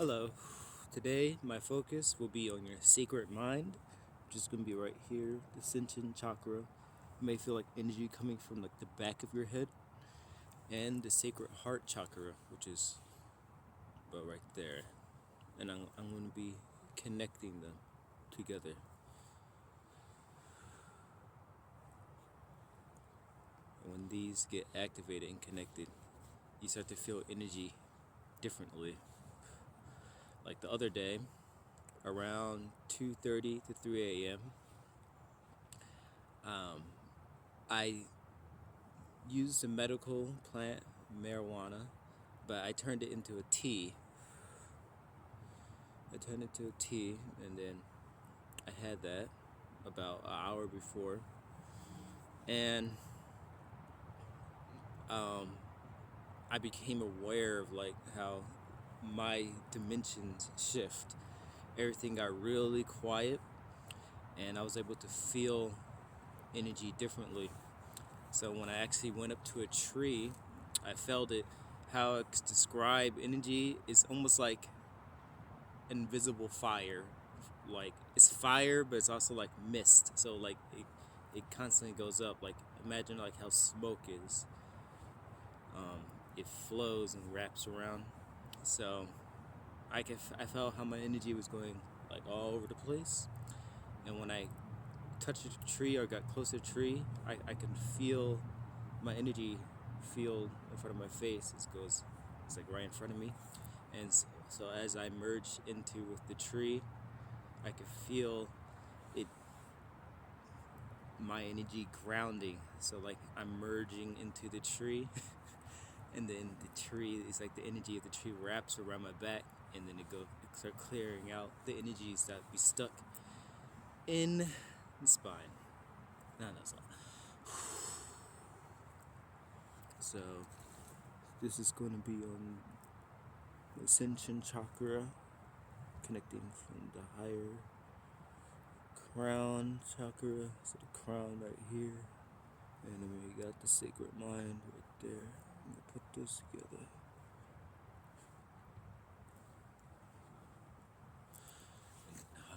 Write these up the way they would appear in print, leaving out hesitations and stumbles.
Hello. Today, my focus will be on your sacred mind, which is going to be right here, the ascension chakra. You may feel like energy coming from like the back of your head, and the sacred heart chakra, which is about right there. And I'm going to be connecting them together. And when these get activated and connected, you start to feel energy differently. Like the other day, around 2:30 to 3 a.m., I used a medical plant, marijuana, but I turned it into a tea. I turned it into a tea, and then I had that about an hour before, and um, I became aware of like how my dimensions shift. Everything got really quiet, and I was able to feel energy differently. So when I actually went up to a tree, I felt it. How I describe energy is almost like invisible fire. Like it's fire, but it's also like mist. So like it constantly goes up. Like imagine like how smoke is. It flows and wraps around. So I felt how my energy was going like all over the place. And when I touched a tree or got close to a tree, I can feel my energy field in front of my face. It's like right in front of me. And so as I merged into with the tree, I could feel it, my energy grounding. So like I'm merging into the tree, and then the tree is like the energy of the tree wraps around my back, and then it start clearing out the energies that be stuck in the spine. No, that's not. So this is going to be on the ascension chakra, connecting from the higher crown chakra, so the crown right here, and then we got the sacred mind right there. I'm gonna put this together.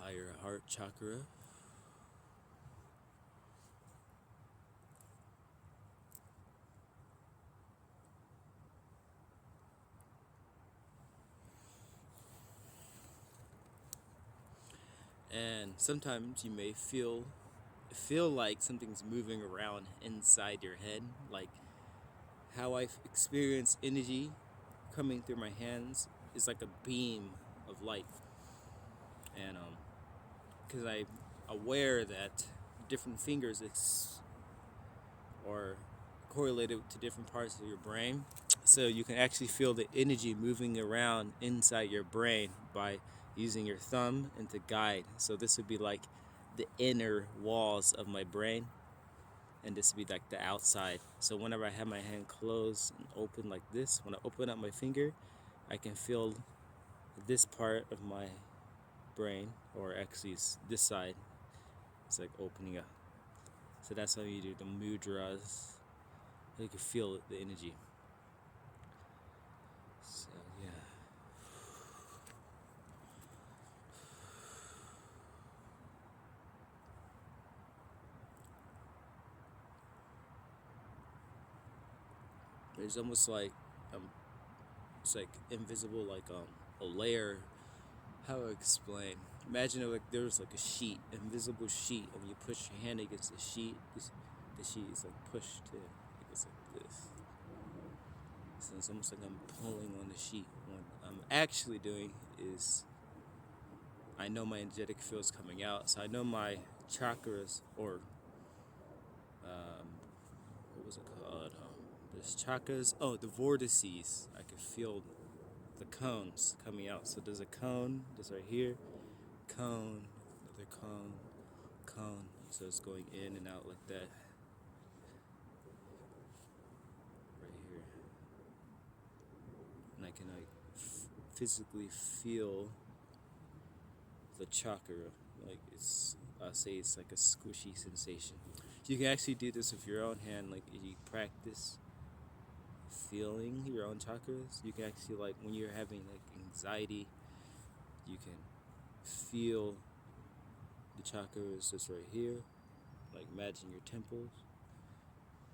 Higher heart chakra. And sometimes you may feel like something's moving around inside your head, like how I experience energy coming through my hands is like a beam of light. And because I'm aware that different fingers are correlated to different parts of your brain, so you can actually feel the energy moving around inside your brain by using your thumb and to guide. So this would be like the inner walls of my brain, and this would be like the outside. So whenever I have my hand closed and open like this, when I open up my finger, I can feel this part of my brain, or actually it's this side, it's like opening up. So that's how you do the mudras. You can feel the energy. So yeah. It's almost like it's like invisible, like a layer. How do I explain? Imagine if like there was like a sheet, invisible sheet, and when you push your hand against the sheet, the sheet is like pushed to, like it's like this. So it's almost like I'm pulling on the sheet. What I'm actually doing is I know my energetic field's coming out, so I know my chakras, or what was it called? There's chakras. Oh, the vortices. I can feel the cones coming out. So there's a cone, this right here, cone, another cone, cone. So it's going in and out like that. Right here. And I can like physically feel the chakra. Like I'll say it's like a squishy sensation. You can actually do this with your own hand. Like if you practice feeling your own chakras, you can actually, like when you're having like anxiety You can feel the chakras just right here, like imagine your temples,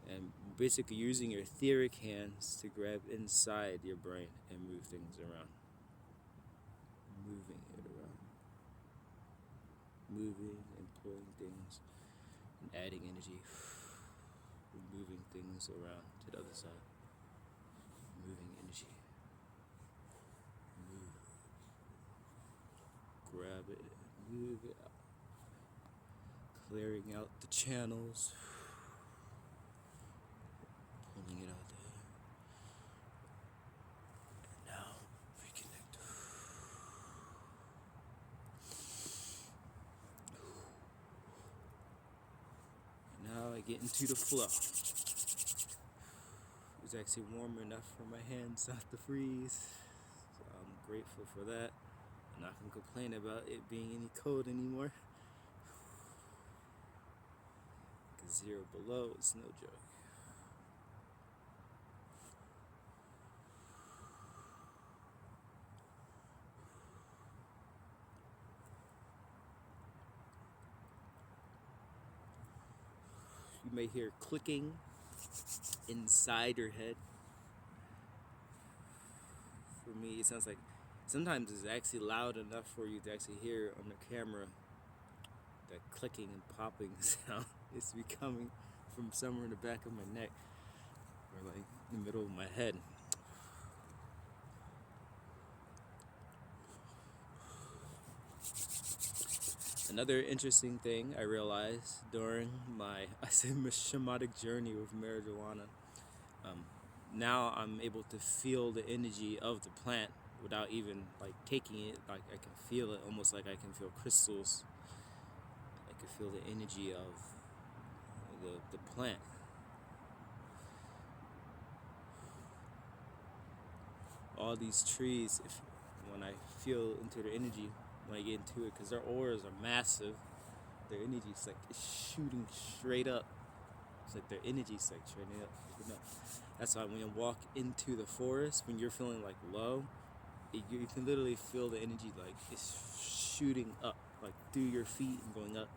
and basically using your etheric hands to grab inside your brain and move things around. Moving it around. Moving and pulling things and adding energy. Moving things around to the other side. Moving energy. Move. Grab it. Move it out. Clearing out the channels. Pulling it out there. And now reconnect. And now I get into the flow. It was actually warm enough for my hands not to freeze. So I'm grateful for that. I'm not gonna complain about it being any cold anymore. 'Cause 0 below is no joke. You may hear clicking inside your head. For me, it sounds like sometimes it's actually loud enough for you to actually hear on the camera. That clicking and popping sound is coming from somewhere in the back of my neck or like in the middle of my head. Another interesting thing I realized during my shamanic journey with marijuana, now I'm able to feel the energy of the plant without even like taking it. Like I can feel it almost like I can feel crystals. I can feel the energy of the plant. All these trees, when I feel into their energy, when I get into it, because their auras are massive, their energy is like it's shooting straight up. It's like their energy is like straight up. That's why when you walk into the forest, when you're feeling like low, you can literally feel the energy like it's shooting up, like through your feet and going up.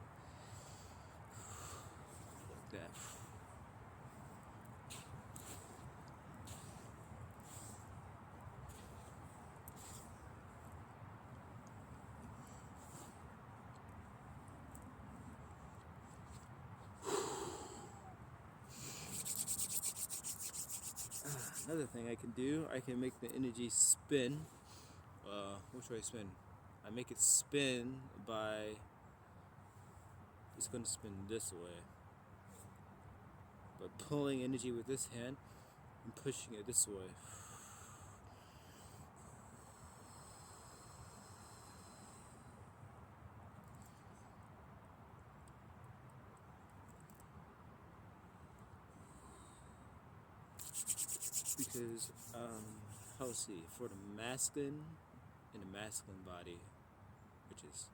Like that. Another thing I can do, I can make the energy spin. What should I spin? I make it spin by, it's going to spin this way. But pulling energy with this hand and pushing it this way. Because, let's see, for the masculine, in the masculine body, which is,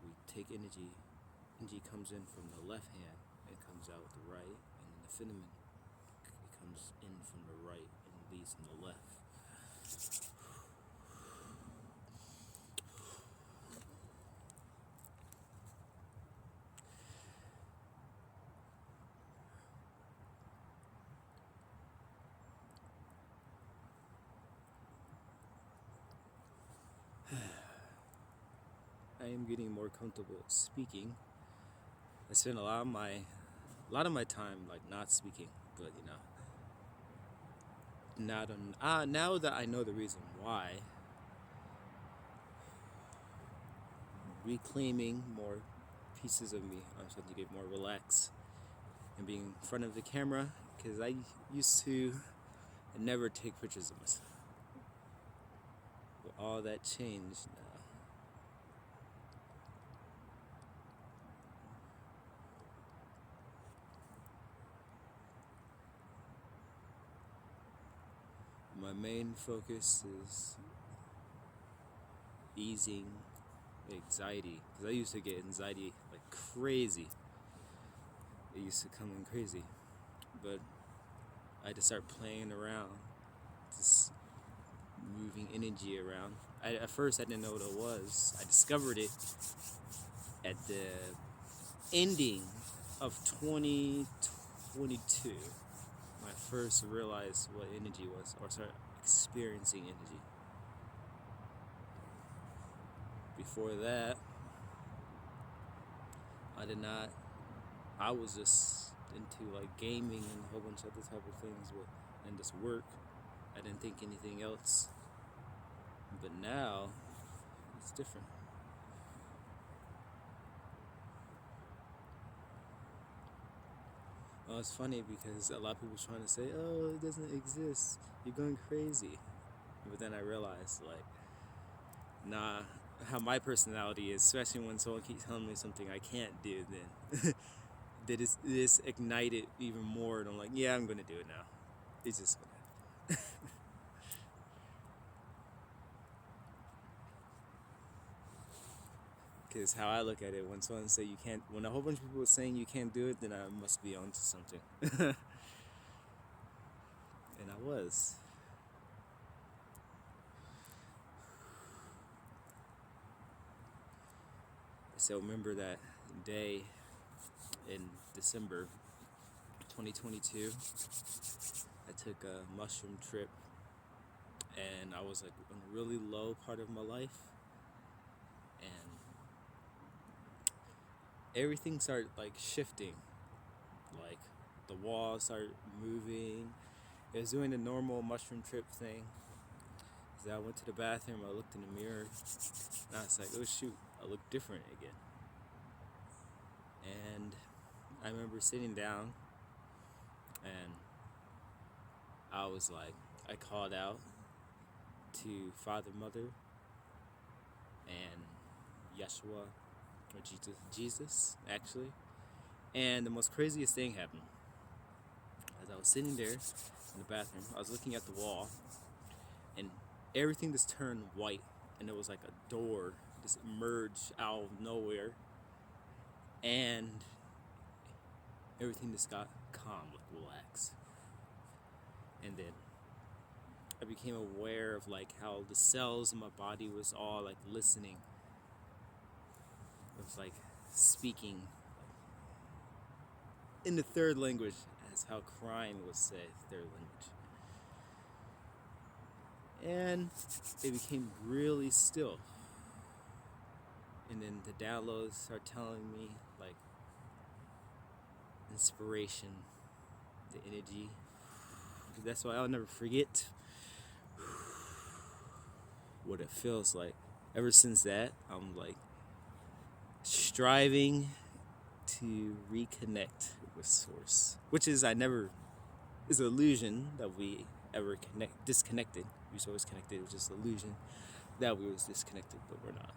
we take energy comes in from the left hand, it comes out with the right, and in the feminine, it comes in from the right and leaves from the left. I am getting more comfortable speaking. I spend a lot of my time like not speaking, but now that I know the reason why, reclaiming more pieces of me, I'm starting to get more relaxed and being in front of the camera, because I used to never take pictures of myself. But all that changed now. My main focus is easing anxiety, because I used to get anxiety like crazy. It used to come in crazy, but I had to start playing around, just moving energy around. At first, I didn't know what it was. I discovered it at the ending of 2022. When I first realized what energy was, or started experiencing energy. Before that, I did not. I was just into like gaming and a whole bunch of other type of things, and just work. I didn't think anything else. But now, it's different. Well, it's funny because a lot of people are trying to say, "Oh, it doesn't exist. You're going crazy." But then I realized, like, nah, how my personality is, especially when someone keeps telling me something I can't do, then that is ignited even more, and I'm like, yeah, I'm gonna do it now. It's just gonna happen. Because how I look at it, when someone say you can't, when a whole bunch of people are saying you can't do it, then I must be onto something. And I was. So remember that day in December 2022, I took a mushroom trip, and I was like in a really low part of my life, and everything started like shifting, like the walls started moving. It was doing the normal mushroom trip thing. So I went to the bathroom, I looked in the mirror, and I was like, oh shoot, I look different again. And I remember sitting down, and I was like, I called out to Father, Mother, and Yeshua, or Jesus actually. And the most craziest thing happened. As I was sitting there in the bathroom, I was looking at the wall, and everything just turned white, and it was like a door just emerged out of nowhere, and everything just got calm, like relaxed. And then I became aware of like how the cells in my body was all like listening. It was like speaking in the third language, as how crying would say, third language. And it became really still. And then the downloads start telling me like inspiration, the energy. That's why I'll never forget what it feels like. Ever since that, I'm like striving to reconnect with Source, which is is an illusion that we ever disconnected. We was always connected. It was just an illusion that we was disconnected, but we're not.